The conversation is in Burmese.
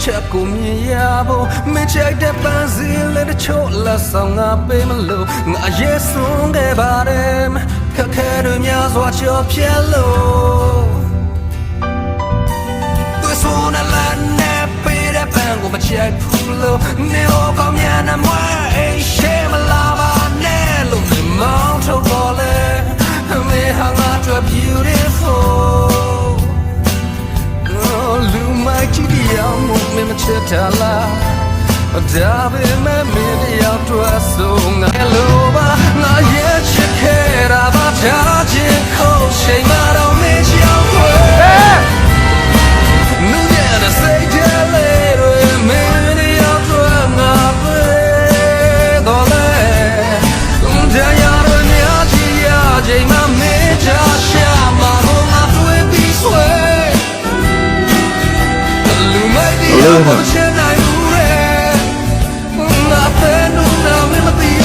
ချက်ကိုမြင်ရဖို့မချိုက်တဲ့ပန်းစည်းလေးတချို့လက်ဆောင်ငါပေးမလို့ငါရဲ့ဆုံးခဲ့ပါတယ်ခက်ခဲတွေများစွာချော်ပြဲလို့သူဆိုနေလာနေပေးတဲ့ပန်းကိုမချိုက်ဘူးလို့နေဟောကောင်းမြန်နေမွေးအိရှေမလာပါနဲ့လို့မောင်းထုတ်ပေါ်လေမေဟာငါတို့ beautifulလူမိုက်ကြီးတရားမှုမင်းမချစ်တာလားဒါပေမဲ့မင်းတရားတွေ့ဆုံးငါလိုပါငါရဲ့ချစ်ခဲ့တာပါထားခြင်းကိုရှိန်မတော့မင်းကြောက်ွယ်နူးရတဲ့စိတ်ထဲလေးတွေမင်းတရားတွေ့ငါပဲတော့လေတရားရများကြီးရချိန်မှမင်းချရှာမှာတော့ငါတွေ့ပြီးဆွဲHello. Nothing, no, me, my baby,